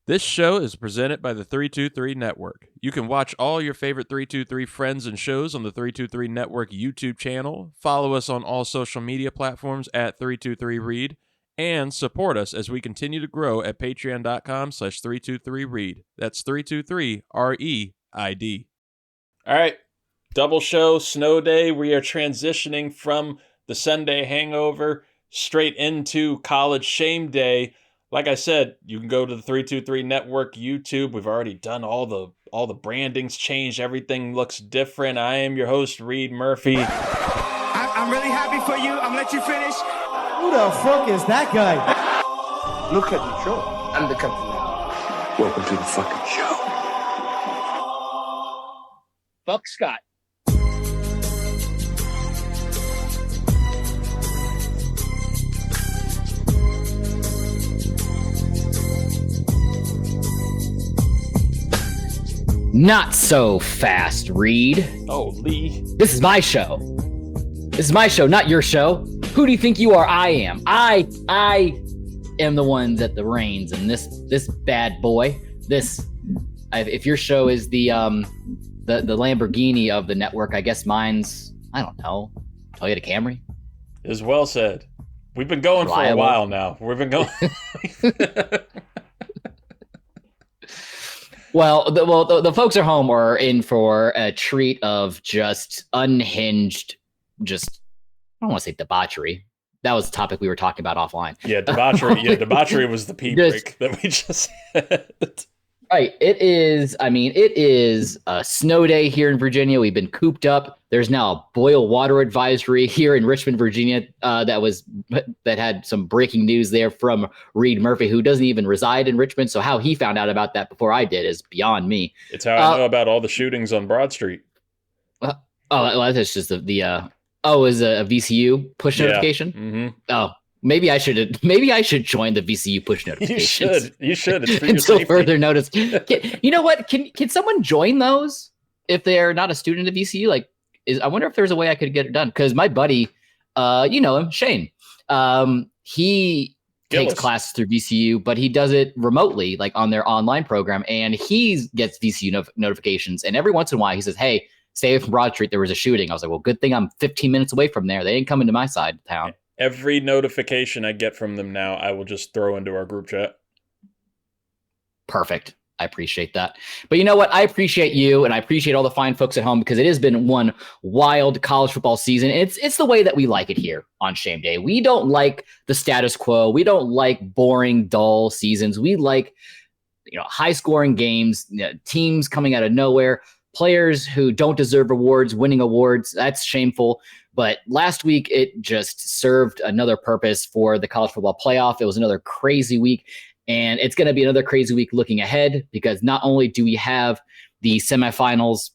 This show is presented by the 323 Network. You can watch all your favorite 323 friends and shows on the 323 Network YouTube channel, follow us on all social media platforms at 323Reid, and support us as we continue to grow at patreon.com/323Reid. That's 323REID. All right, double show, snow day. We are transitioning from the Sunday hangover straight into college shame day. Like I said, you can go to the 323 Network YouTube. We've already done all the branding's changed. Everything looks different. I am your host, Reid Murphy. I'm really happy for you. I'm gonna let you finish. Who the fuck is that guy? Look at the show. I'm the captain now. Welcome to the fucking show. Fuck Scott. Not so fast, Reid. Oh, Lee. This is my show. This is my show, not your show. Who do you think you are? I am. I am the one that the reins, and this bad boy. If your show is the Lamborghini of the network, I guess mine's, I don't know, Toyota Camry. Is well said. We've been going for a while now. We've been going. Well, the folks at home are in for a treat of just unhinged, I don't want to say debauchery. That was the topic we were talking about offline. Yeah, debauchery. Yeah, debauchery was the pee break that we just had. Right. It is a snow day here in Virginia. We've been cooped up. There's now a boil water advisory here in Richmond, Virginia, that had some breaking news there from Reid Murphy, who doesn't even reside in Richmond. So how he found out about that before I did is beyond me. It's how I know about all the shootings on Broad Street. Well, that's just is a VCU push notification? Mm-hmm. Oh, maybe I should join the VCU push notifications. You should. It's for until your further notice. You know what? Can someone join those if they're not a student of VCU? I wonder if there's a way I could get it done. Because my buddy, you know him, Shane. He takes classes through VCU, but he does it remotely, like on their online program, and he gets VCU notifications. And every once in a while, he says, "Hey, stay away from Broad Street. There was a shooting." I was like, "Well, good thing I'm 15 minutes away from there. They ain't coming to my side of town." Every notification I get from them now, I will just throw into our group chat. Perfect. I appreciate that. But you know what? I appreciate you, and I appreciate all the fine folks at home, because it has been one wild college football season. It's the way that we like it here on Shame Day. We don't like the status quo. We don't like boring, dull seasons. We like, high-scoring games, teams coming out of nowhere, players who don't deserve awards, winning awards. That's shameful. But last week, it just served another purpose for the college football playoff. It was another crazy week, and it's going to be another crazy week looking ahead, because not only do we have the semifinals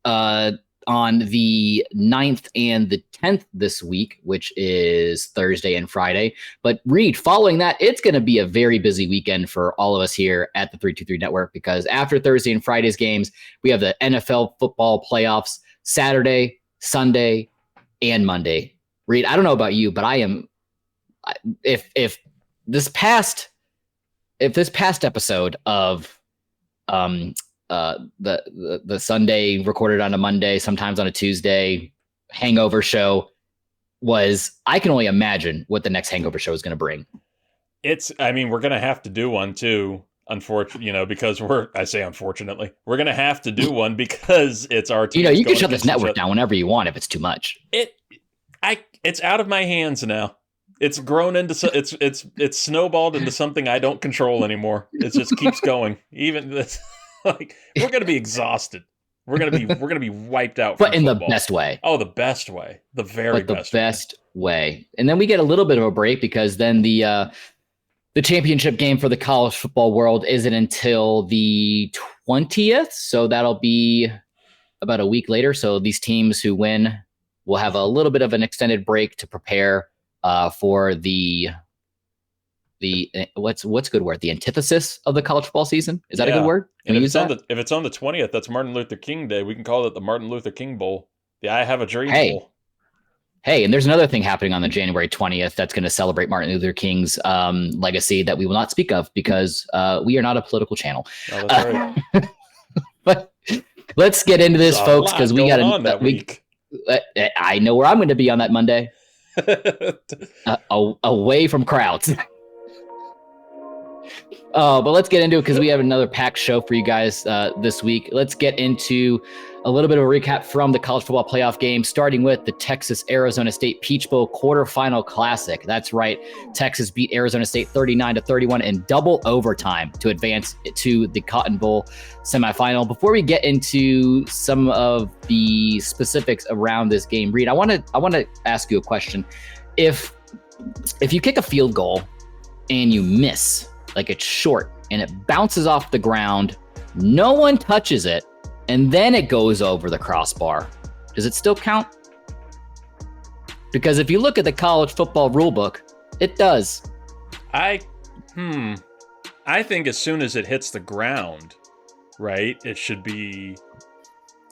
on the 9th and the 10th this week, which is Thursday and Friday, but Reid, following that, it's going to be a very busy weekend for all of us here at the 323 Network, because after Thursday and Friday's games, we have the NFL football playoffs Saturday, Sunday, and Monday. Reid, I don't know about you, but I am. If this past episode of the Sunday recorded on a Monday, sometimes on a Tuesday hangover show was, I can only imagine what the next hangover show is going to bring. We're going to have to do one too. Unfortunately, because unfortunately, we're going to have to do one because it's our team. You can shut this network down whenever you want if it's too much. It's out of my hands now. It's grown into it's snowballed into something I don't control anymore. It just keeps going. Even this, we're going to be exhausted. We're going to be wiped out. But in football. The best way. Oh, the best way. The best way. And then we get a little bit of a break, because then the championship game for the college football world isn't until the 20th. So that'll be about a week later. So these teams who win will have a little bit of an extended break to prepare for the what's a good word? The antithesis of the college football season. Is that a good word? And if it's on the 20th, that's Martin Luther King Day. We can call it the Martin Luther King Bowl. The I Have a Dream Bowl. Hey, and there's another thing happening on the January 20th that's going to celebrate Martin Luther King's legacy that we will not speak of because we are not a political channel. Oh, that's right. But let's get into this, There's folks, because we got on that week. I know where I'm going to be on that Monday. Away from crowds. But let's get into it because we have another packed show for you guys this week. Let's get into a little bit of a recap from the college football playoff game, starting with the Texas-Arizona State Peach Bowl quarterfinal classic. That's right. Texas beat Arizona State 39-31 in double overtime to advance to the Cotton Bowl semifinal. Before we get into some of the specifics around this game, Reid, I want to ask you a question. If you kick a field goal and you miss, like it's short and it bounces off the ground, no one touches it, and then it goes over the crossbar, does it still count? Because if you look at the college football rule book, it does. I think as soon as it hits the ground, right, it should be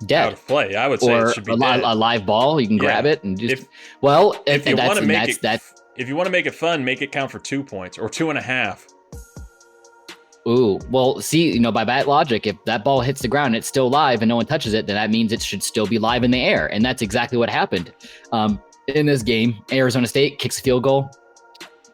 dead. Out of play. I would say it should be dead. A live ball, you can grab it and just. If you want to make it fun, make it count for 2 points or 2.5. Ooh, well, see, by that logic, if that ball hits the ground and it's still live and no one touches it, then that means it should still be live in the air. And that's exactly what happened. In this game, Arizona State kicks a field goal,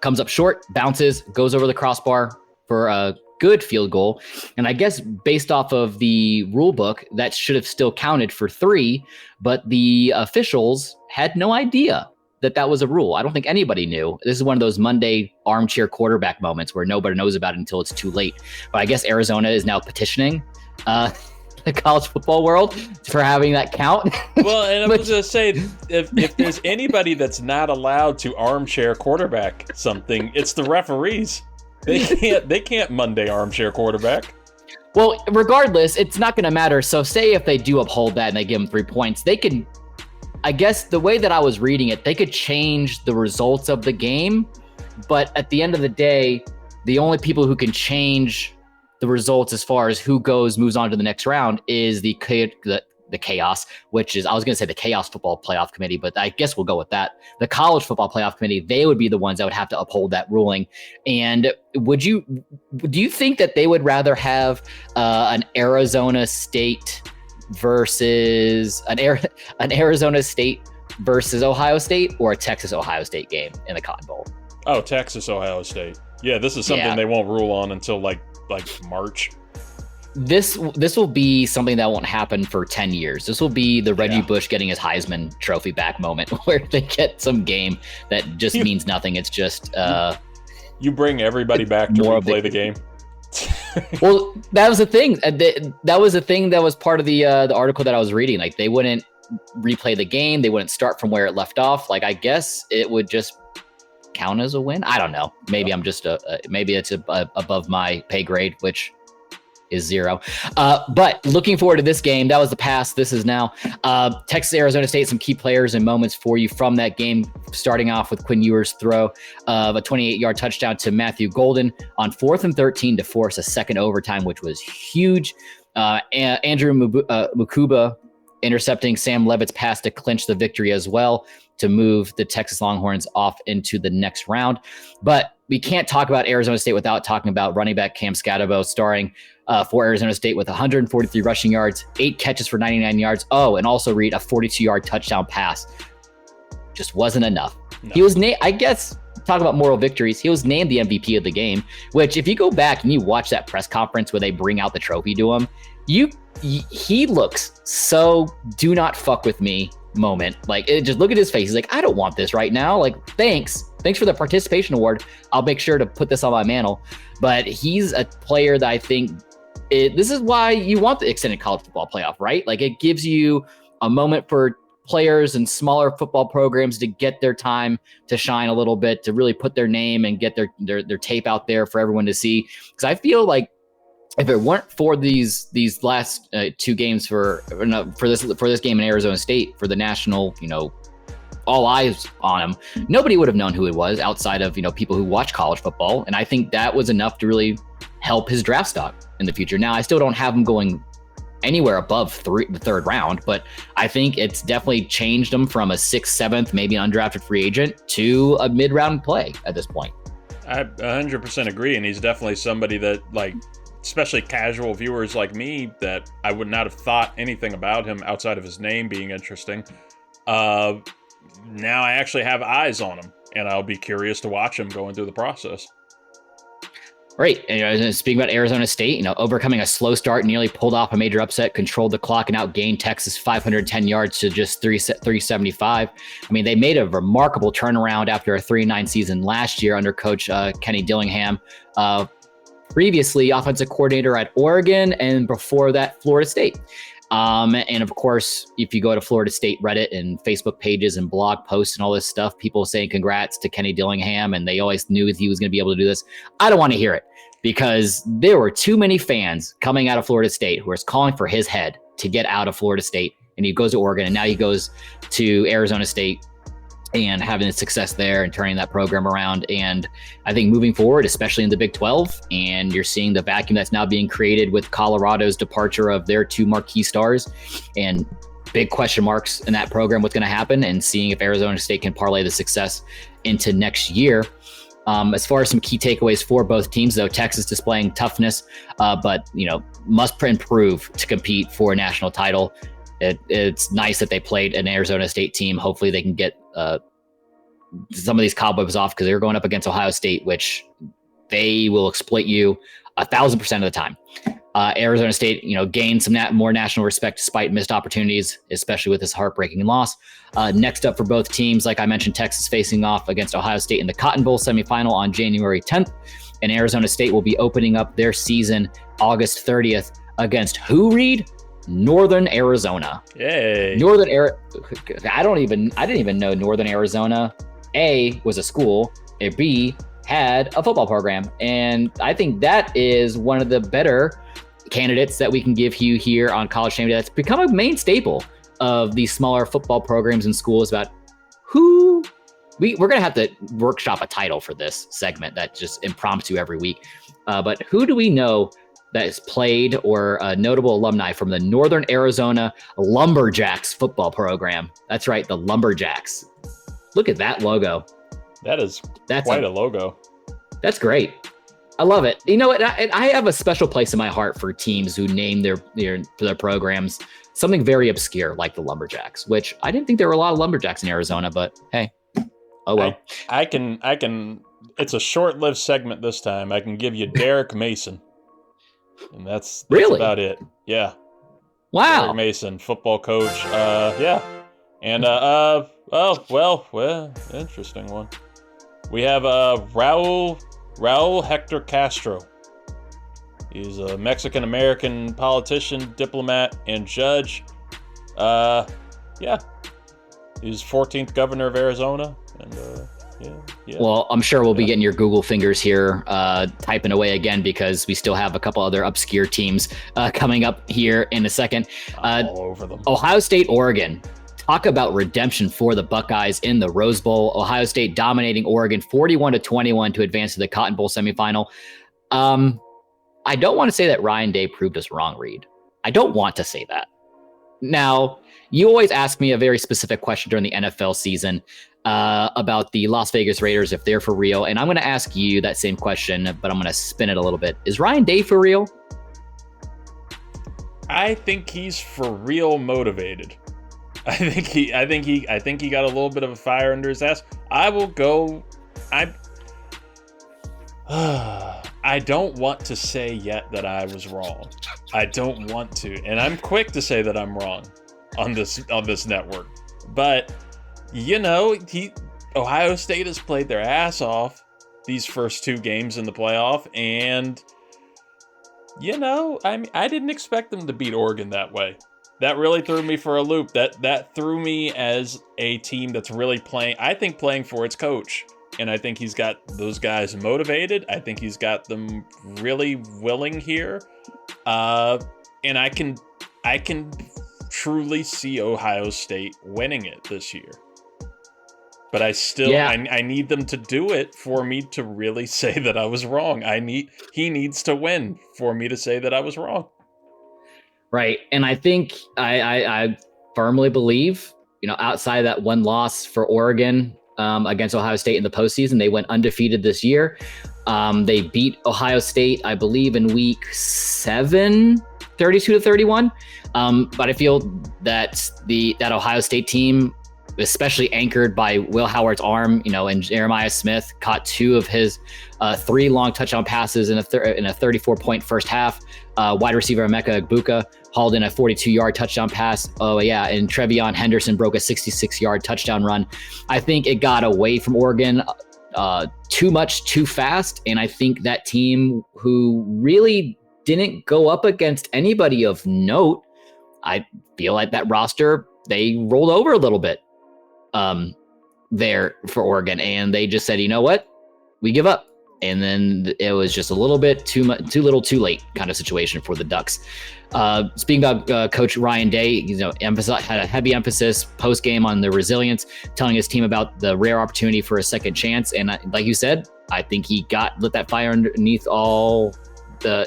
comes up short, bounces, goes over the crossbar for a good field goal. And I guess based off of the rule book, that should have still counted for 3, but the officials had no idea that was a rule. I don't think anybody knew. This is one of those Monday armchair quarterback moments where nobody knows about it until it's too late. But I guess Arizona is now petitioning the college football world for having that count. Well, and I was going to say, if there's anybody that's not allowed to armchair quarterback something, it's the referees. They can't Monday armchair quarterback. Well, regardless, it's not going to matter. So say if they do uphold that and they give them 3 points, they can, I guess the way that I was reading it, they could change the results of the game. But at the end of the day, the only people who can change the results as far as who moves on to the next round is the chaos, which is, I was going to say the Chaos Football Playoff Committee, but I guess we'll go with that. The College Football Playoff Committee, they would be the ones that would have to uphold that ruling. And do you think that they would rather have an Arizona State versus an Arizona State versus Ohio State, or a Texas-Ohio State game in the Cotton Bowl? Oh, Texas-Ohio State. Yeah, this is something they won't rule on until like March. This will be something that won't happen for 10 years. This will be the Reggie Bush getting his Heisman Trophy back moment where they get some game that just means nothing. It's just you bring everybody back to replay the game. Well, that was the thing. That was the thing that was part of the article that I was reading. Like, they wouldn't replay the game. They wouldn't start from where it left off. Like, I guess it would just count as a win. I don't know. Maybe I'm just maybe it's above my pay grade, which is 0. But looking forward to this game. That was the past. This is now. Texas, Arizona State, some key players and moments for you from that game, starting off with Quinn Ewers' throw of a 28-yard touchdown to Matthew Golden on 4th and 13 to force a second overtime, which was huge. Andrew Mukuba intercepting Sam Levitt's pass to clinch the victory as well, to move the Texas Longhorns off into the next round. But we can't talk about Arizona State without talking about running back Cam Scatterbo, starring for Arizona State with 143 rushing yards, 8 catches for 99 yards. Oh, and also Reid, a 42-yard touchdown pass. Just wasn't enough. No. He was I guess, talk about moral victories, he was named the MVP of the game, which if you go back and you watch that press conference where they bring out the trophy to him, he looks so do not fuck with me moment. Like, just look at his face. He's like, I don't want this right now. Like, thanks for the participation award. I'll make sure to put this on my mantle. But he's a player that I think this is why you want the extended college football playoff, right? Like, it gives you a moment for players and smaller football programs to get their time to shine a little bit, to really put their name and get their tape out there for everyone to see. Because I feel like if it weren't for these last 2 games for this game in Arizona State, for the national, all eyes on him, nobody would have known who he was outside of people who watch college football. And I think that was enough to really help his draft stock in the future. Now, I still don't have him going anywhere above the third round, but I think it's definitely changed him from a 6th, 7th, maybe an undrafted free agent to a mid-round play at this point. I 100% agree, and he's definitely somebody that, like, especially casual viewers like me, that I would not have thought anything about him outside of his name being interesting. Now I actually have eyes on him, and I'll be curious to watch him going through the process. Right. And speaking about Arizona State, overcoming a slow start, nearly pulled off a major upset, controlled the clock, and outgained Texas 510 yards to just 375. I mean, they made a remarkable turnaround after a 3-9 season last year under coach Kenny Dillingham. Previously offensive coordinator at Oregon, and before that, Florida State. And of course, if you go to Florida State Reddit and Facebook pages and blog posts and all this stuff, people saying congrats to Kenny Dillingham, and they always knew he was going to be able to do this. I don't want to hear it, because there were too many fans coming out of Florida State who was calling for his head to get out of Florida State. And he goes to Oregon, and now he goes to Arizona State and having success there and turning that program around. And I think moving forward, especially in the Big 12, and you're seeing the vacuum that's now being created with Colorado's departure of their 2 marquee stars and big question marks in that program, what's going to happen, and seeing if Arizona State can parlay the success into next year. As far as some key takeaways for both teams, though, Texas displaying toughness, but must improve to compete for a national title. It's nice that they played an Arizona State team. Hopefully they can get some of these cobwebs off, because they're going up against Ohio State, which they will exploit you 1,000% of the time. Arizona State, gained some more national respect despite missed opportunities, especially with this heartbreaking loss. Next up for both teams, like I mentioned, Texas facing off against Ohio State in the Cotton Bowl semifinal on January 10th. And Arizona State will be opening up their season August 30th against who, Reid? Northern Arizona. Yay. I didn't even know Northern Arizona, A, was a school, and B, had a football program. And I think that is one of the better candidates that we can give you here on College Shame Day. That's become a main staple of these smaller football programs and schools, about who we're going to have to workshop a title for this segment that's just impromptu every week. But who do we know that is played, or a notable alumni from the Northern Arizona Lumberjacks football program? That's right, the Lumberjacks. Look at that logo. That's quite a logo. That's great. I love it. You know what? I have a special place in my heart for teams who name their programs something very obscure, like the Lumberjacks, which I didn't think there were a lot of Lumberjacks in Arizona, but hey, oh well. I can. It's a short-lived segment this time. I can give you Derek Mason. And that's really about it. Yeah. Wow. Derek Mason, football coach. Yeah. And interesting one. We have Raul Hector Castro. He's a Mexican American politician, diplomat, and judge. Yeah. He's 14th governor of Arizona, and yeah. Well, I'm sure we'll be getting your Google fingers here, typing away again, because we still have a couple other obscure teams coming up here in a second. All over them. Ohio State, Oregon. Talk about redemption for the Buckeyes in the Rose Bowl. Ohio State dominating Oregon 41-21 to advance to the Cotton Bowl semifinal. I don't want to say that Ryan Day proved us wrong, Reid. I don't want to say that. Now, you always ask me a very specific question during the NFL season about the Las Vegas Raiders, if they're for real. And I'm going to ask you that same question, but I'm going to spin it a little bit. Is Ryan Day for real? I think he's for real motivated. I think he got a little bit of a fire under his ass. I don't want to say yet that I was wrong. I don't want to, and I'm quick to say that I'm wrong on this network. But Ohio State has played their ass off these first 2 games in the playoff, and I didn't expect them to beat Oregon that way. That really threw me for a loop. That threw me as a team that's really playing for its coach. And I think he's got those guys motivated. I think he's got them really willing here. And I can truly see Ohio State winning it this year. But I still, I need them to do it for me to really say that I was wrong. He needs to win for me to say that I was wrong. Right. And I think I firmly believe, outside of that one loss for Oregon against Ohio State in the postseason, they went undefeated this year. They beat Ohio State, I believe, in week 7, 32-31. But I feel that that Ohio State team, especially anchored by Will Howard's arm, and Jeremiah Smith caught 2 of his 3 long touchdown passes in a 34-point first half. Wide receiver Emeka Egbuka hauled in a 42-yard touchdown pass. Oh, yeah, and Trevion Henderson broke a 66-yard touchdown run. I think it got away from Oregon too much, too fast, and I think that team, who really didn't go up against anybody of note, I feel like that roster, they rolled over a little bit there for Oregon, and they just said, you know what, we give up. And then it was just a little bit too little too late kind of situation for the Ducks. Speaking about Coach Ryan Day, had a heavy emphasis post game on the resilience, telling his team about the rare opportunity for a second chance. And like you said, I think he lit that fire underneath all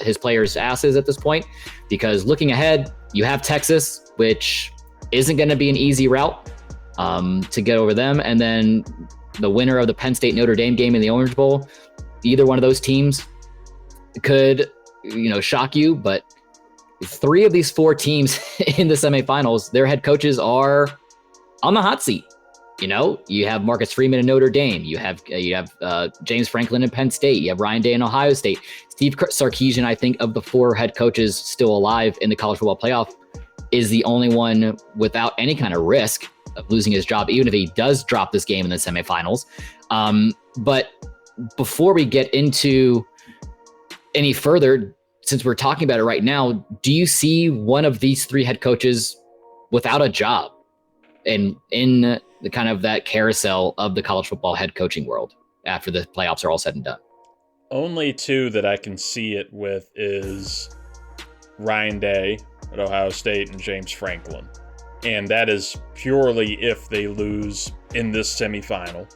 his players' asses at this point, because looking ahead, you have Texas, which isn't going to be an easy route to get over them. And then the winner of the Penn State Notre Dame game in the Orange Bowl, either one of those teams could, shock you. But 3 of these 4 teams in the semifinals, their head coaches are on the hot seat. You have Marcus Freeman in Notre Dame. You have James Franklin in Penn State. You have Ryan Day in Ohio State. Steve Sarkisian, I think, of the 4 head coaches still alive in the college football playoff, is the only one without any kind of risk of losing his job, even if he does drop this game in the semifinals. But before we get into any further, since we're talking about it right now, do you see one of these 3 head coaches without a job and in the kind of that carousel of the college football head coaching world after the playoffs are all said and done? Only 2 that I can see it with is Ryan Day at Ohio State and James Franklin. And that is purely if they lose in this semifinal.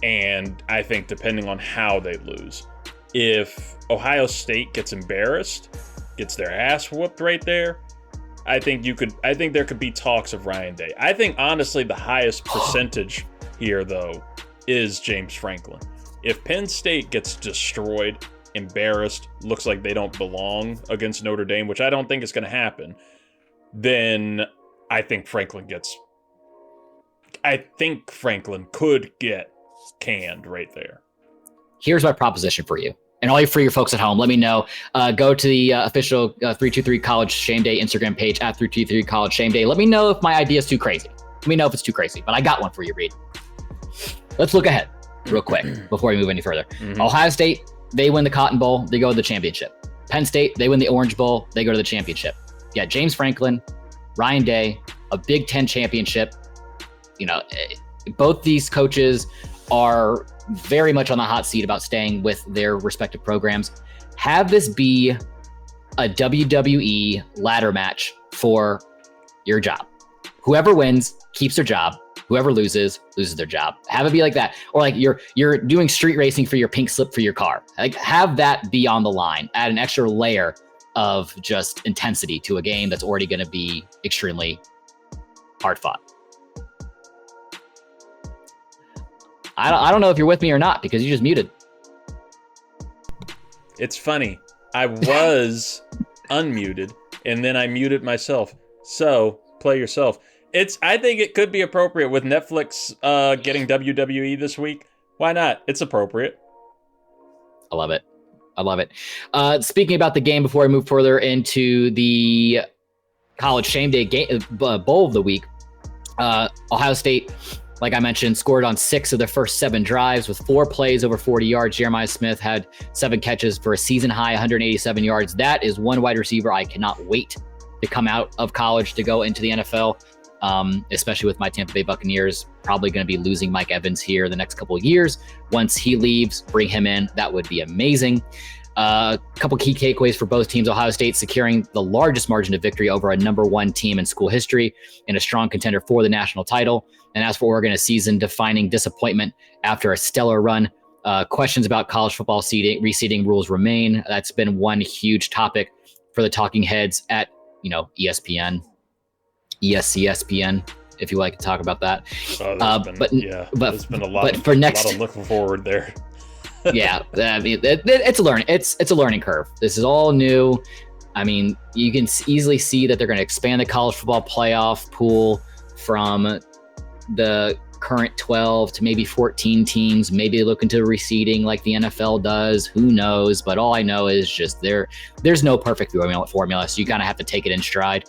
And I think depending on how they lose, if Ohio State gets embarrassed, gets their ass whooped right there, I think there could be talks of Ryan Day. I think honestly the highest percentage here though is James Franklin. If Penn State gets destroyed, embarrassed, looks like they don't belong against Notre Dame, which I don't think is going to happen, then I think Franklin could get canned right there. Here's my proposition for you. And all for your folks at home, let me know. Go to the official 323 College Shame Day Instagram page at 323 College Shame Day. Let me know if my idea is too crazy. Let me know if it's too crazy, but I got one for you, Reid. Let's look ahead real quick before we move any further. Mm-hmm. Ohio State, they win the Cotton Bowl, they go to the championship. Penn State, they win the Orange Bowl, they go to the championship. Yeah, James Franklin, Ryan Day, a Big Ten championship. Both these coaches are very much on the hot seat about staying with their respective programs. Have this be a WWE ladder match for your job. Whoever wins keeps their job. Whoever loses their job. Have it be like that. Or like you're doing street racing for your pink slip for your car. Like have that be on the line. Add an extra layer of just intensity to a game that's already going to be extremely hard fought. I don't know if you're with me or not because you just muted. It's funny. I was unmuted and then I muted myself. So play yourself. I think it could be appropriate with Netflix getting WWE this week. Why not? It's appropriate. I love it. Speaking about the game before I move further into the College Shame Day game, Bowl of the week, Ohio State, like I mentioned, scored on 6 of their first 7 drives with 4 plays over 40 yards. Jeremiah Smith had 7 catches for a season high, 187 yards. That is one wide receiver I cannot wait to come out of college to go into the NFL, especially with my Tampa Bay Buccaneers probably going to be losing Mike Evans here the next couple of years. Once he leaves, bring him in. That would be amazing. A couple key takeaways for both teams. Ohio State securing the largest margin of victory over a number 1 team in school history and a strong contender for the national title. And as for Oregon, a season-defining disappointment after a stellar run. Questions about college football reseeding rules remain. That's been one huge topic for the talking heads at ESPN, ESCSPN, if you like to talk about that. There's been a lot of looking forward there. Yeah, I mean, it's a learning curve. This is all new. I mean, you can easily see that they're going to expand the college football playoff pool from the current 12 to maybe 14 teams. Maybe look into receding like the NFL does. Who knows? But all I know is just there's no perfect formula, so you kind of have to take it in stride.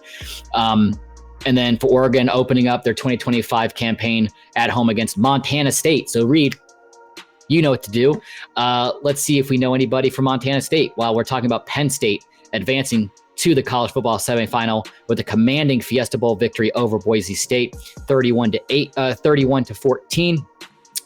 And then for Oregon, opening up their 2025 campaign at home against Montana State. So Reid, you know what to do. Let's see if we know anybody from Montana State while we're talking about Penn State advancing to the college football semifinal with a commanding Fiesta Bowl victory over Boise State, 31-14.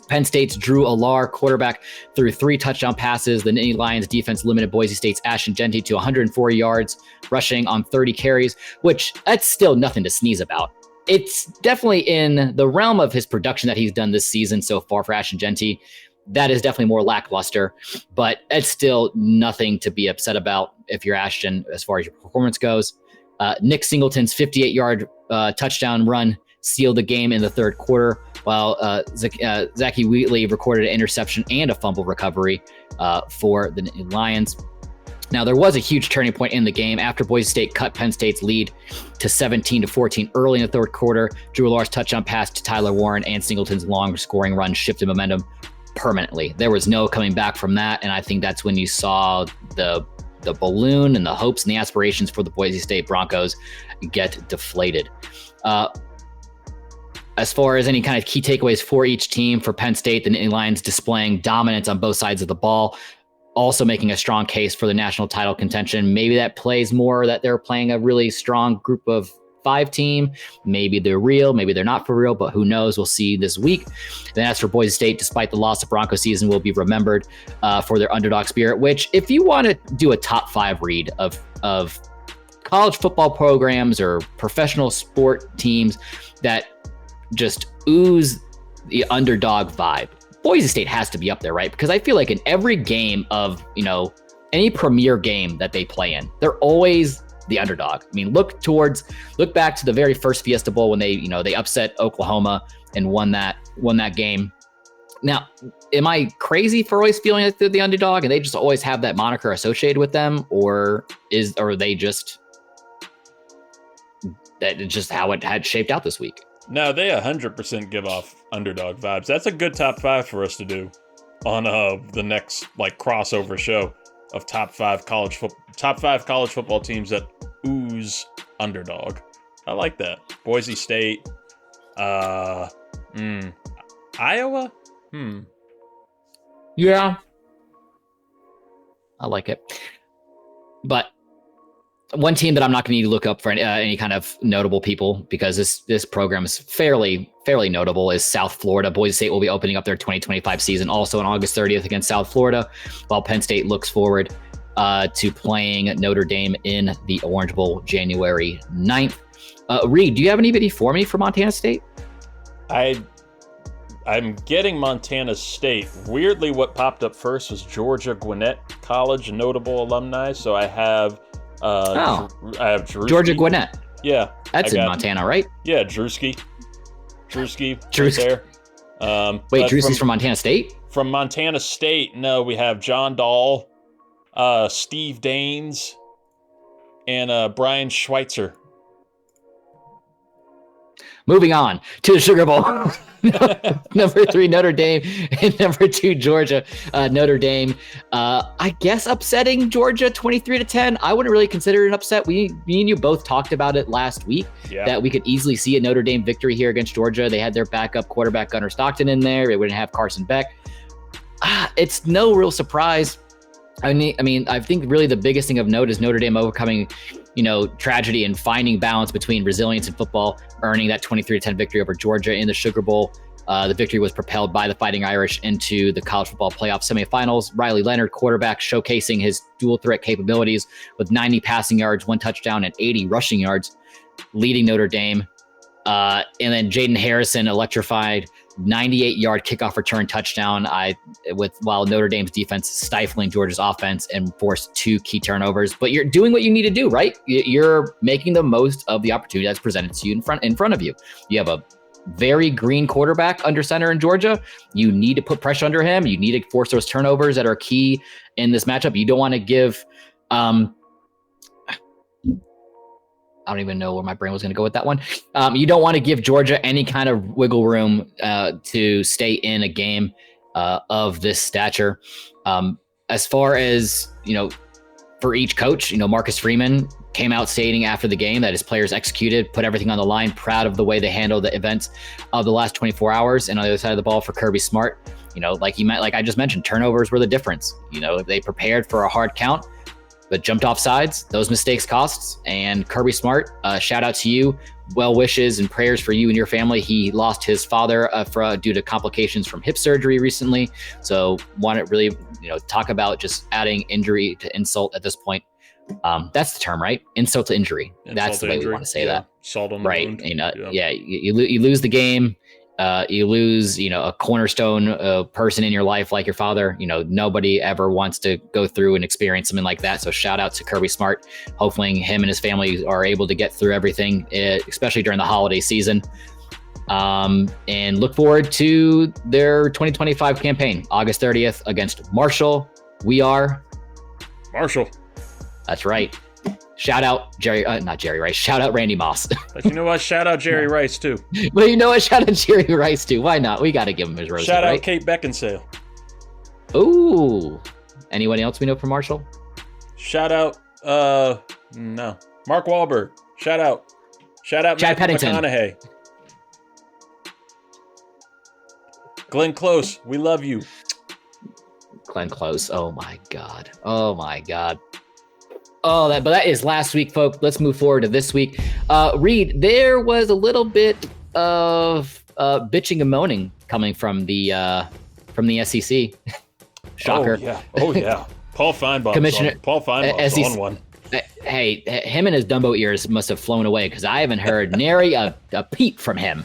Penn State's Drew Allar, quarterback, threw 3 touchdown passes. The Nittany Lions defense limited Boise State's Ashton Jeanty to 104 yards, rushing on 30 carries, which that's still nothing to sneeze about. It's definitely in the realm of his production that he's done this season so far for Ashton Jeanty. That is definitely more lackluster, but it's still nothing to be upset about if you're Ashton as far as your performance goes. Nick Singleton's 58-yard touchdown run sealed the game in the third quarter, while Zachy Wheatley recorded an interception and a fumble recovery for the Lions. Now, there was a huge turning point in the game after Boise State cut Penn State's lead to 17-14 early in the third quarter. Drew Allar's touchdown pass to Tyler Warren and Singleton's long scoring run shifted momentum permanently. There was no coming back from that, and I think that's when you saw the balloon and the hopes and the aspirations for the Boise State Broncos get deflated. As far as any kind of key takeaways for each team, for Penn State, the Nittany Lions displaying dominance on both sides of the ball, also making a strong case for the national title contention. Maybe that plays more that they're playing a really strong group of 5 team. Maybe they're real, maybe they're not for real, but who knows? We'll see this week. Then as for Boise State, despite the loss of Bronco season, will be remembered for their underdog spirit, which if you want to do a top 5 read of college football programs or professional sport teams that just ooze the underdog vibe, Boise State has to be up there, right? Because I feel like in every game of, any premier game that they play in, they're always the underdog. I mean, look back to the very first Fiesta Bowl when they upset Oklahoma and won that game. Now, am I crazy for always feeling like they're the underdog and they just always have that moniker associated with them, or are they just that just how it had shaped out this week? No, they 100% give off underdog vibes. That's a good top 5 for us to do on the next crossover show of top 5 college football teams that ooze underdog. I like that. Boise State, Iowa. Yeah, I like it. But one team that I'm not going to need to look up for any kind of notable people, because this program is fairly notable, is South Florida. Boise State will be opening up their 2025 season also on August 30th against South Florida, while Penn State looks forward to playing Notre Dame in the Orange Bowl January 9th. Reid, do you have anybody for me for Montana State? I'm getting Montana State. Weirdly, what popped up first was Georgia Gwinnett College, notable alumni. So I have I have Drewski. Georgia Gwinnett. Yeah. That's in Montana, right? Yeah, Drewski right there. Wait, Drewski's from Montana State? From Montana State, no, we have John Dahl, Steve Daines, and Brian Schweitzer. Moving on to the Sugar Bowl. Number 3, Notre Dame, and number 2, Georgia. Notre Dame, I guess upsetting Georgia 23-10. I wouldn't really consider it an upset. Me and you both talked about it last week, that we could easily see a Notre Dame victory here against Georgia. They had their backup quarterback Gunnar Stockton in there. They wouldn't have Carson Beck. It's no real surprise. I mean, I think really the biggest thing of note is Notre Dame overcoming, tragedy and finding balance between resilience and football, earning that 23-10 victory over Georgia in the Sugar Bowl. The victory was propelled by the Fighting Irish into the college football playoff semifinals. Riley Leonard, quarterback, showcasing his dual threat capabilities with 90 passing yards, 1 touchdown, and 80 rushing yards, leading Notre Dame. And then Jaden Harrison electrified 98-yard kickoff return touchdown while Notre Dame's defense is stifling Georgia's offense and forced 2 key turnovers. But you're doing what you need to do, right? You're making the most of the opportunity that's presented to you in front of you. You have a very green quarterback under center in Georgia. You need to put pressure under him. You need to force those turnovers that are key in this matchup. You don't want to give I don't even know where my brain was going to go with that one. You don't want to give Georgia any kind of wiggle room to stay in a game of this stature. As far as, for each coach, Marcus Freeman came out stating after the game that his players executed, put everything on the line, proud of the way they handled the events of the last 24 hours. And on the other side of the ball for Kirby Smart, like I just mentioned, turnovers were the difference. They prepared for a hard count, but jumped off sides. Those mistakes costs. And Kirby Smart, shout out to you. Well wishes and prayers for you and your family. He lost his father due to complications from hip surgery recently. So want to really, talk about just adding injury to insult at this point. That's the term, right? Insult to injury. That's the way we want to say that. Salt on the wound. You lose the game. You lose, a cornerstone person in your life like your father. Nobody ever wants to go through and experience something like that. So shout out to Kirby Smart. Hopefully him and his family are able to get through everything, especially during the holiday season. And look forward to their 2025 campaign, August 30th against Marshall. We are Marshall. That's right. Shout out not Jerry Rice. Shout out Randy Moss. But you know what? Shout out Jerry Rice too. Well, you know what? Shout out Jerry Rice too. Why not? We got to give him his rose. Shout out right? Kate Beckinsale. Ooh. Anyone else we know from Marshall? Shout out. No. Mark Wahlberg. Shout out. Chad Matthew Pennington. McConaughey. Glenn Close. We love you. Glenn Close. Oh my God. But that is last week, folks. Let's move forward to this week. Reid, there was a little bit of bitching and moaning coming from the SEC. Shocker. Oh yeah. Paul Feinbaum's Commissioner on one. Hey, him and his Dumbo ears must have flown away because I haven't heard nary a peep from him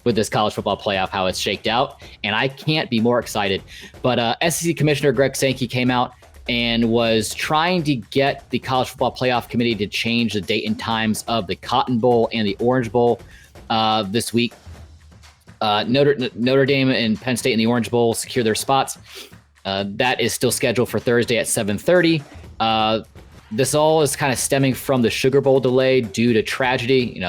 with this college football playoff, how it's shaked out, and I can't be more excited. But SEC Commissioner Greg Sankey came out and was trying to get the College Football Playoff Committee to change the date and times of the Cotton Bowl and the Orange Bowl this week. Notre Dame and Penn State in the Orange Bowl secure their spots. That is still scheduled for Thursday at 7:30. This all is kind of stemming from the Sugar Bowl delay due to tragedy.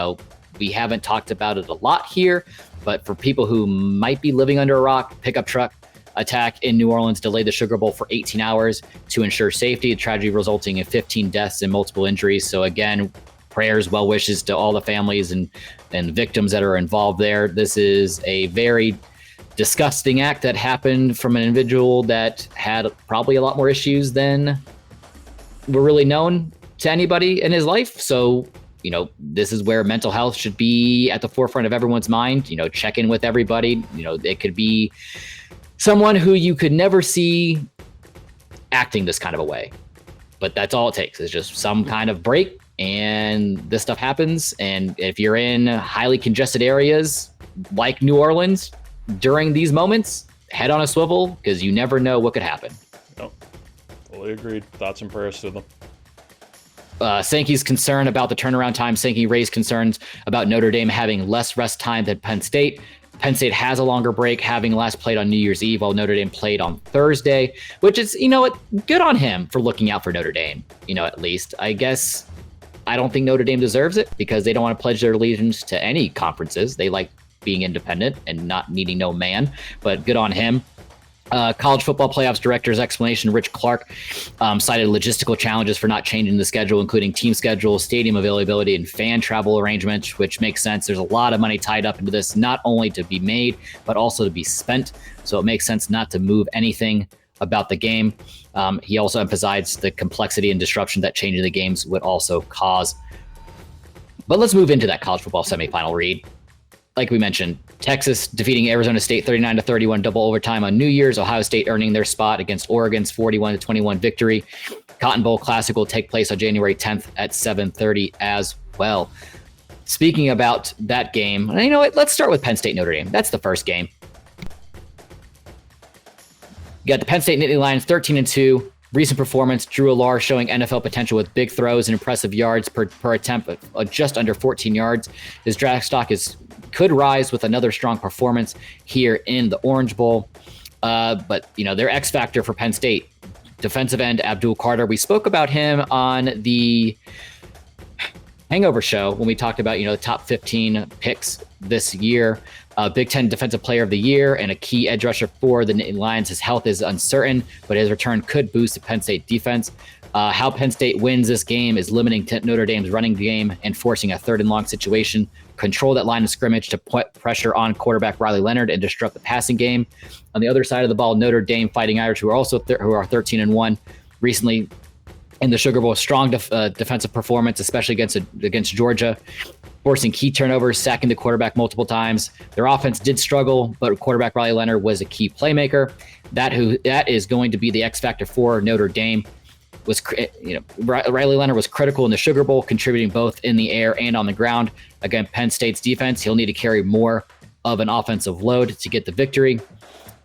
We haven't talked about it a lot here, but for people who might be living under a rock, pickup truck attack in New Orleans delayed the Sugar Bowl for 18 hours to ensure safety, the tragedy resulting in 15 deaths and multiple injuries. So again, prayers, well wishes to all the families and victims that are involved there. This is a very disgusting act that happened from an individual that had probably a lot more issues than were really known to anybody in his life. So, this is where mental health should be at the forefront of everyone's mind. Check in with everybody. It could be someone who you could never see acting this kind of a way. But that's all it takes is just some kind of break, and this stuff happens. And if you're in highly congested areas like New Orleans during these moments, head on a swivel because you never know what could happen. Nope. Fully agreed. Thoughts and prayers to them. Sankey's concern about the turnaround time. Sankey raised concerns about Notre Dame having less rest time than Penn State. Penn State has a longer break, having last played on New Year's Eve, while Notre Dame played on Thursday, which is, good on him for looking out for Notre Dame, at least. I guess I don't think Notre Dame deserves it because they don't want to pledge their allegiance to any conferences. They like being independent and not needing no man, but good on him. College Football Playoffs Director's explanation, Rich Clark, cited logistical challenges for not changing the schedule, including team schedule, stadium availability, and fan travel arrangements, which makes sense. There's a lot of money tied up into this, not only to be made, but also to be spent. So it makes sense not to move anything about the game. He also emphasized the complexity and disruption that changing the games would also cause. But let's move into that college football semifinal, Reid. Like we mentioned, Texas defeating Arizona State 39-31 double overtime on New Year's. Ohio State earning their spot against Oregon's 41-21 victory. Cotton Bowl Classic will take place on January 10th at 7:30 as well. Speaking about that game, you know what? Let's start with Penn State Notre Dame. That's the first game. You got the Penn State Nittany Lions 13-2. Recent performance, Drew Allar showing NFL potential with big throws and impressive yards per attempt, just under 14 yards. His draft stock could rise with another strong performance here in the Orange Bowl. But, their X factor for Penn State, defensive end Abdul Carter. We spoke about him on the Hangover show when we talked about, the top 15 picks this year. Big Ten Defensive Player of the Year and a key edge rusher for the Nittany Lions. His health is uncertain, but his return could boost the Penn State defense. How Penn State wins this game is limiting Notre Dame's running game and forcing a 3rd and long situation. Control that line of scrimmage to put pressure on quarterback Riley Leonard and disrupt the passing game. On the other side of the ball, Notre Dame Fighting Irish, who are also who are 13-1, recently in the Sugar Bowl, strong defensive performance, especially against Georgia, forcing key turnovers, sacking the quarterback multiple times. Their offense did struggle, but quarterback Riley Leonard was a key playmaker. That is going to be the X factor for Notre Dame. Riley Leonard was critical in the Sugar Bowl, contributing both in the air and on the ground. Again, Penn State's defense, he'll need to carry more of an offensive load to get the victory.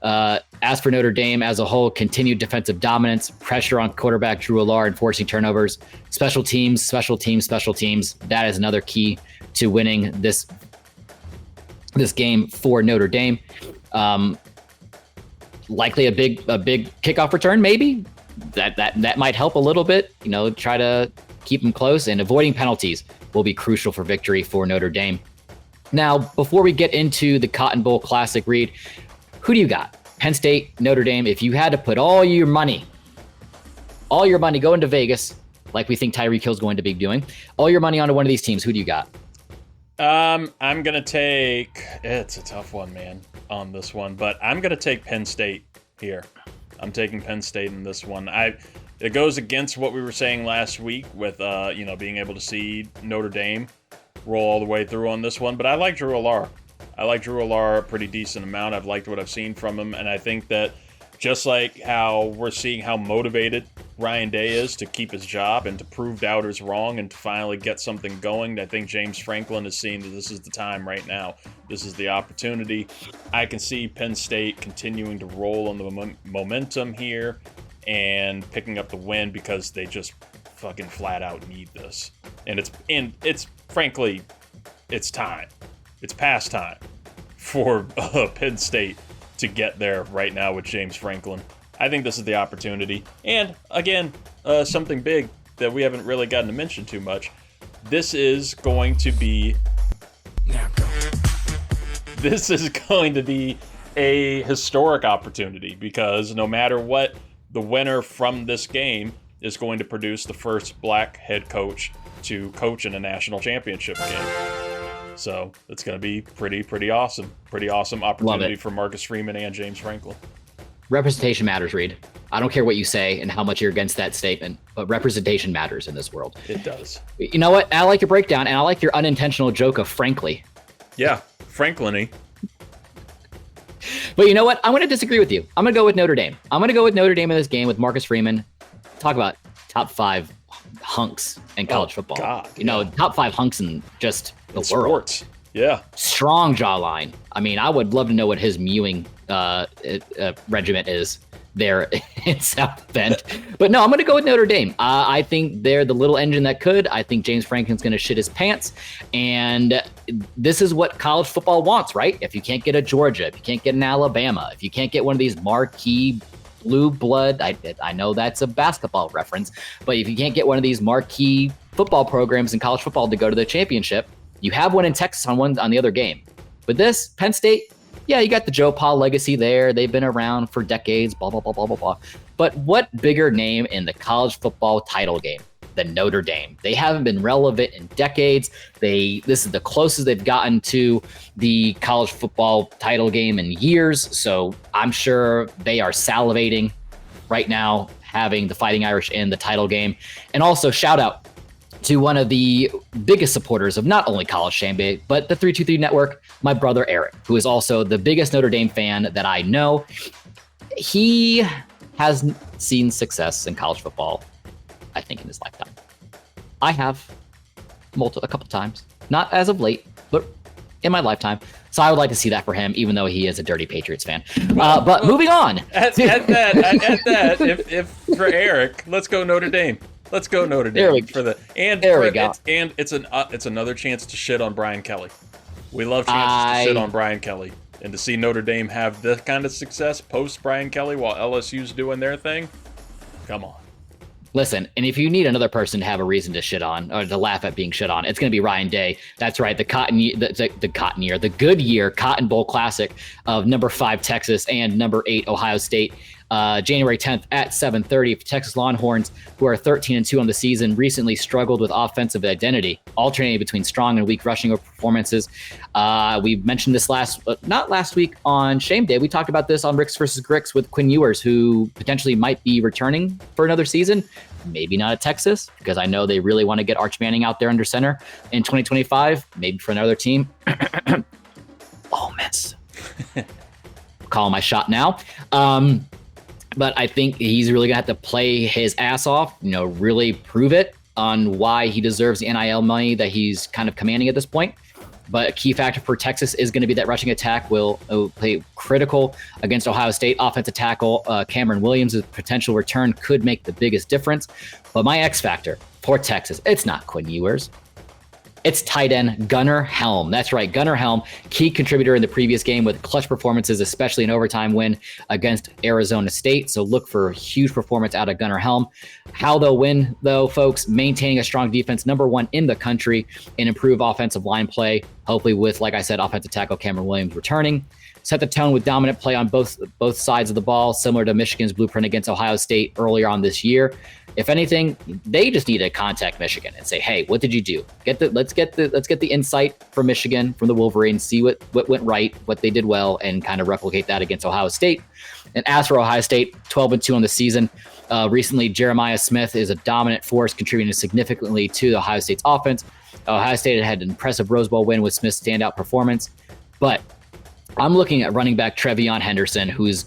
As for Notre Dame as a whole, continued defensive dominance, pressure on quarterback Drew Allar and forcing turnovers, special teams. That is another key to winning this game for Notre Dame. Likely a big kickoff return, maybe. That might help a little bit. Try to keep them close, and avoiding penalties will be crucial for victory for Notre Dame. Now, before we get into the Cotton Bowl Classic, Reid, who do you got? Penn State, Notre Dame. If you had to put all your money going to Vegas, like we think Tyreek Hill's going to be doing, all your money onto one of these teams, who do you got? I'm going to take, it's a tough one, man, on this one, but I'm going to take Penn State here. I'm taking Penn State in this one. It goes against what we were saying last week with, being able to see Notre Dame roll all the way through on this one, but I like Drew Allar. I like Drew Allar a pretty decent amount. I've liked what I've seen from him, and I think that just like how we're seeing how motivated Ryan Day is to keep his job and to prove doubters wrong and to finally get something going, I think James Franklin is seeing that this is the time right now. This is the opportunity. I can see Penn State continuing to roll on the momentum here and picking up the win because they just fucking flat out need this. And it's frankly, it's time. It's past time for Penn State to get there right now with James Franklin. I think this is the opportunity. And again, something big that we haven't really gotten to mention too much. This is going to be a historic opportunity because no matter what, the winner from this game is going to produce the first black head coach to coach in a national championship game. So it's going to be pretty awesome. Pretty awesome opportunity for Marcus Freeman and James Franklin. Representation matters, Reid. I don't care what you say and how much you're against that statement, but representation matters in this world. It does. You know what? I like your breakdown, and I like your unintentional joke of frankly. Yeah, Franklin-y. But you know what? I'm going to disagree with you. I'm going to go with Notre Dame. I'm going to go with Notre Dame in this game with Marcus Freeman. Talk about top 5 hunks in college football. God, top 5 hunks in just the world. Sports. Yeah. Strong jawline. I mean, I would love to know what his mewing regiment is there in South Bend. But no, I'm going to go with Notre Dame. I think they're the little engine that could. I think James Franklin's going to shit his pants. And this is what college football wants, right? If you can't get a Georgia, if you can't get an Alabama, if you can't get one of these marquee blue blood, I know that's a basketball reference, but if you can't get one of these marquee football programs in college football to go to the championship, you have one in Texas on the other game. But this, Penn State, yeah, you got the Joe Pa legacy there. They've been around for decades, blah, blah, blah, blah, blah, blah. But what bigger name in the college football title game than Notre Dame? They haven't been relevant in decades. This is the closest they've gotten to the college football title game in years. So I'm sure they are salivating right now having the Fighting Irish in the title game. And also shout out to one of the biggest supporters of not only College Shame Day, but the 323 Network, my brother Eric, who is also the biggest Notre Dame fan that I know. He has seen success in college football, I think, in his lifetime. I have a couple times, not as of late, but in my lifetime. So I would like to see that for him, even though he is a dirty Patriots fan. But moving on. At that, if for Eric, let's go Notre Dame. Let's go Notre Dame for the it's another chance to shit on Brian Kelly. We love chances to shit on Brian Kelly, and to see Notre Dame have this kind of success post Brian Kelly while LSU's doing their thing. Come on. Listen, and if you need another person to have a reason to shit on or to laugh at being shit on, it's going to be Ryan Day. That's right, the Goodyear Cotton Bowl Classic of number 5 Texas and number 8 Ohio State. January 10th at 7:30. Texas Longhorns, who are 13-2 on the season, recently struggled with offensive identity, alternating between strong and weak rushing performances. We mentioned this not last week on Shame Day. We talked about this on Ricks versus Gricks with Quinn Ewers, who potentially might be returning for another season. Maybe not at Texas, because I know they really want to get Arch Manning out there under center in 2025. Maybe for another team. Ole Miss. Call my shot now. But I think he's really going to have to play his ass off, really prove it on why he deserves the NIL money that he's kind of commanding at this point. But a key factor for Texas is going to be that rushing attack will play critical against Ohio State. Offensive tackle Cameron Williams' potential return could make the biggest difference. But my X factor for Texas, it's not Quinn Ewers. It's tight end Gunnar Helm. That's right, Gunnar Helm, key contributor in the previous game with clutch performances, especially an overtime win against Arizona State. So look for a huge performance out of Gunnar Helm. How they'll win, though, folks, maintaining a strong defense, number 1 in the country, and improve offensive line play, hopefully with, like I said, offensive tackle Cameron Williams returning. Set the tone with dominant play on both sides of the ball, similar to Michigan's blueprint against Ohio State earlier on this year. If anything, they just need to contact Michigan and say, "Hey, what did you do? Let's get the insight from Michigan, from the Wolverines, see what went right, what they did well, and kind of replicate that against Ohio State." And as for Ohio State, 12-2 on the season. Recently, Jeremiah Smith is a dominant force, contributing significantly to Ohio State's offense. Ohio State had an impressive Rose Bowl win with Smith's standout performance, but I'm looking at running back Trevion Henderson, who's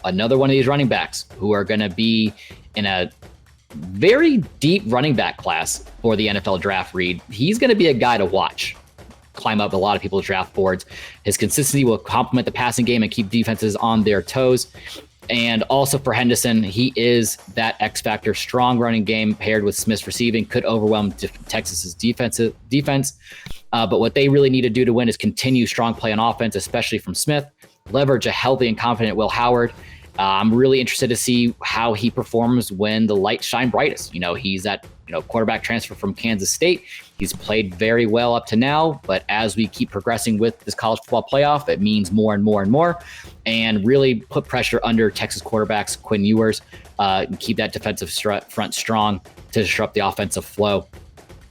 another one of these running backs who are going to be in a very deep running back class for the NFL draft. Reid, he's going to be a guy to watch climb up a lot of people's draft boards. His consistency will complement the passing game and keep defenses on their toes. And also for Henderson, he is that X factor. Strong running game paired with Smith's receiving could overwhelm Texas's defense. But what they really need to do to win is continue strong play on offense, especially from Smith. Leverage a healthy and confident Will Howard. I'm really interested to see how he performs when the lights shine brightest. He's that quarterback transfer from Kansas State. He's played very well up to now, but as we keep progressing with this college football playoff, it means more and more and more, and really put pressure under Texas quarterbacks Quinn Ewers, and keep that defensive front strong to disrupt the offensive flow.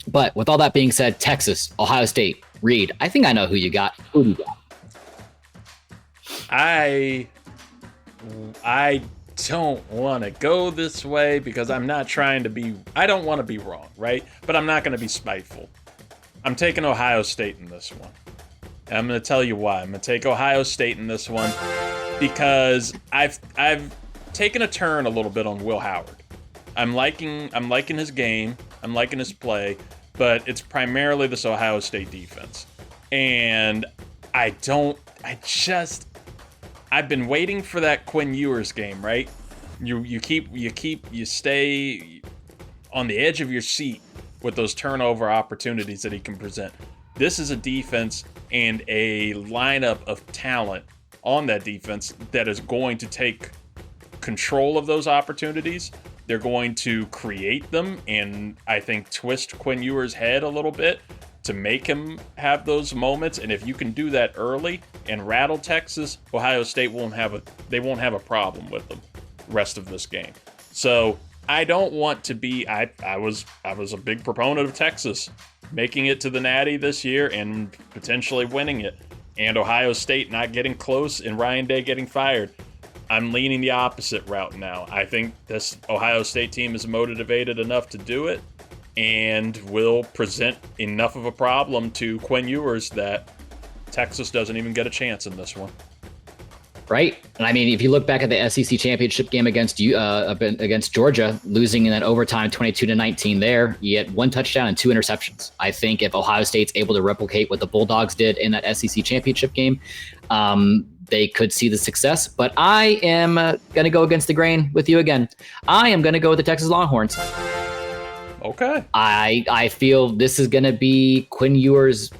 But with all that being said, Texas, Ohio State, Reid, I think I know who you got. Who do you got? I don't want to go this way because I don't want to be wrong, right? But I'm not going to be spiteful. I'm taking Ohio State in this one. And I'm going to tell you why. I'm going to take Ohio State in this one because I've taken a turn a little bit on Will Howard. I'm liking his game. I'm liking his play, but it's primarily this Ohio State defense. And I've been waiting for that Quinn Ewers game, right? You stay on the edge of your seat with those turnover opportunities that he can present. This is a defense and a lineup of talent on that defense that is going to take control of those opportunities. They're going to create them and I think twist Quinn Ewers' head a little bit to make him have those moments. And if you can do that early and rattle Texas, Ohio State won't have a problem with them rest of this game. So I don't want to be, I was a big proponent of Texas making it to the Natty this year and potentially winning it, and Ohio State not getting close and Ryan Day getting fired. I'm leaning the opposite route now. I think this Ohio State team is motivated enough to do it and will present enough of a problem to Quinn Ewers that Texas doesn't even get a chance in this one. right? And I mean, if you look back at the SEC championship game against Georgia, losing in that overtime 22-19 there, you had 1 touchdown and 2 interceptions. I think if Ohio State's able to replicate what the Bulldogs did in that SEC championship game, they could see the success. But I am going to go against the grain with you again. I am going to go with the Texas Longhorns. Okay. I feel this is going to be Quinn Ewers,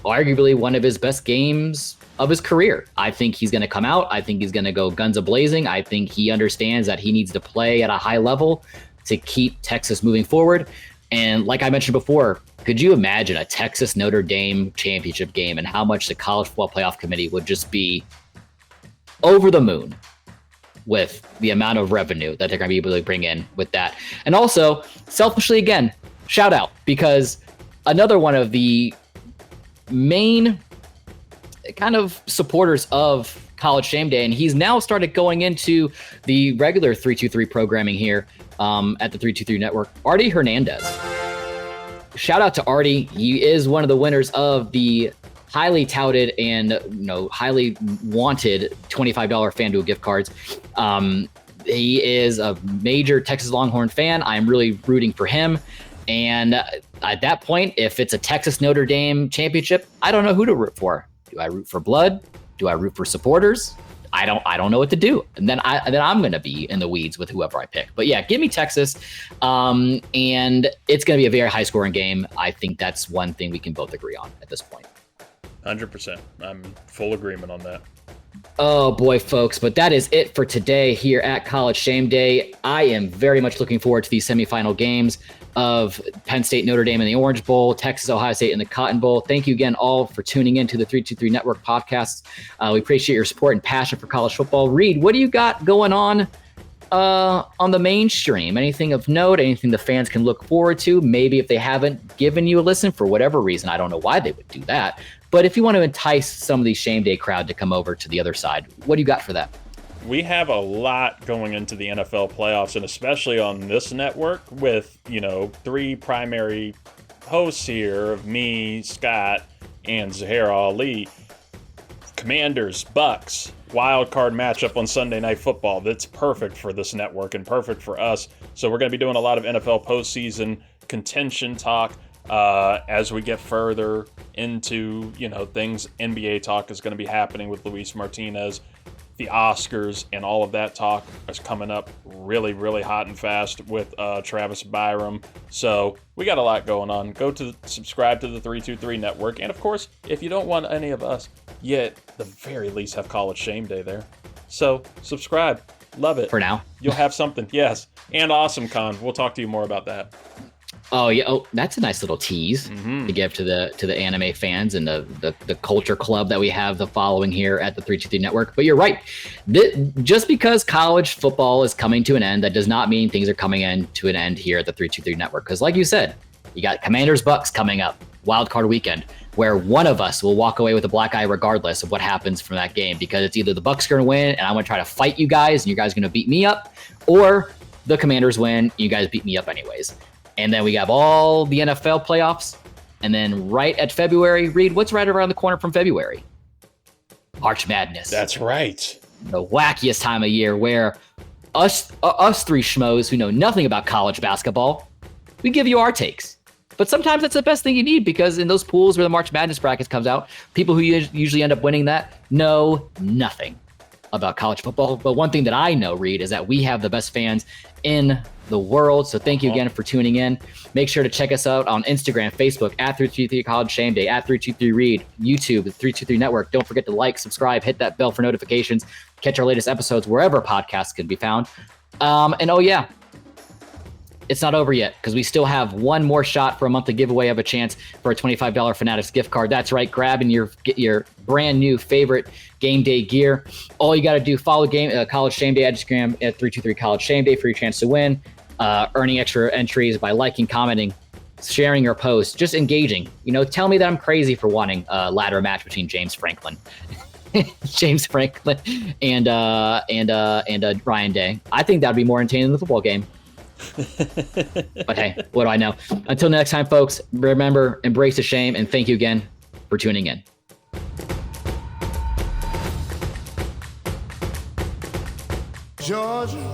arguably one of his best games of his career. I think he's going to come out. I think he's going to go guns a-blazing. I think he understands that he needs to play at a high level to keep Texas moving forward. And like I mentioned before, could you imagine a Texas Notre Dame championship game and how much the College Football Playoff Committee would just be over the moon with the amount of revenue that they're going to be able to bring in with that? And also, selfishly, again, shout out, because another one of the main kind of supporters of College Shame Day, and he's now started going into the regular 323 programming here at the 323 Network, Artie Hernandez. Shout out to Artie. He is one of the winners of the highly touted and highly wanted $25 FanDuel gift cards. He is a major Texas Longhorn fan. I'm really rooting for him. And at that point, if it's a Texas Notre Dame championship, I don't know who to root for. Do I root for blood? Do I root for supporters? I don't know what to do. And then I'm going to be in the weeds with whoever I pick. But yeah, give me Texas. And it's going to be a very high scoring game. I think that's one thing we can both agree on at this point. 100%. I'm full agreement on that. Oh boy, folks, but that is it for today here at College Shame Day. I am very much looking forward to these semifinal games of Penn State, Notre Dame in the Orange Bowl, Texas, Ohio State in the Cotton Bowl. Thank you again all for tuning in to the 323 Network podcasts. We appreciate your support and passion for college football. Reid, what do you got going on the mainstream? Anything of note, anything the fans can look forward to? Maybe if they haven't given you a listen for whatever reason, I don't know why they would do that. But if you want to entice some of these Shame Day crowd to come over to the other side, what do you got for that? We have a lot going into the NFL playoffs, and especially on this network with, 3 primary hosts here of me, Scott, and Zahara Ali. Commanders, Bucks, wild card matchup on Sunday Night Football. That's perfect for this network and perfect for us. So we're going to be doing a lot of NFL postseason contention talk. As we get further into, things, NBA talk is going to be happening with Luis Martinez. The Oscars and all of that talk is coming up really, really hot and fast with Travis Byram. So we got a lot going on. Subscribe to the 323 Network. And of course, if you don't want any of us, yet the very least have College Shame Day there. So subscribe. Love it. For now. You'll have something. Yes. And Awesome Con. We'll talk to you more about that. Oh yeah, that's a nice little tease to give to the anime fans and the culture club that we have the following here at the 323 Network. But you're right, just because college football is coming to an end, that does not mean things are coming to an end here at the 323 Network. Because like you said, you got Commanders Bucks coming up, wild card weekend, where one of us will walk away with a black eye regardless of what happens from that game, because it's either the Bucks are going to win and I'm going to try to fight you guys and you guys are going to beat me up, or the Commanders win and you guys beat me up anyways. And then we have all the NFL playoffs. And then right at February, Reid, what's right around the corner from February? March Madness. That's right. The wackiest time of year where us 3 schmoes who know nothing about college basketball, we give you our takes. But sometimes that's the best thing you need, because in those pools where the March Madness brackets comes out, people who usually end up winning that know nothing about college football. But one thing that I know, Reid, is that we have the best fans in the world. So thank you again for tuning in. Make sure to check us out on Instagram, Facebook, at 323 College Shame Day, at 323 Reid, YouTube, the 323 Network. Don't forget to like, subscribe, hit that bell for notifications, catch our latest episodes wherever podcasts can be found. And oh yeah, it's not over yet, because we still have one more shot for a monthly giveaway of a chance for a $25 Fanatics gift card. That's right, grabbing get your brand new favorite game day gear. All you got to do, follow College Shame Day Instagram at 323 College Shame Day for your chance to win. Earning extra entries by liking, commenting, sharing your post, just engaging. Tell me that I'm crazy for wanting a ladder match between James Franklin and Ryan Day. I think that'd be more entertaining than the football game. But hey, what do I know? Until next time, folks, remember, embrace the shame, and thank you again for tuning in. Georgia.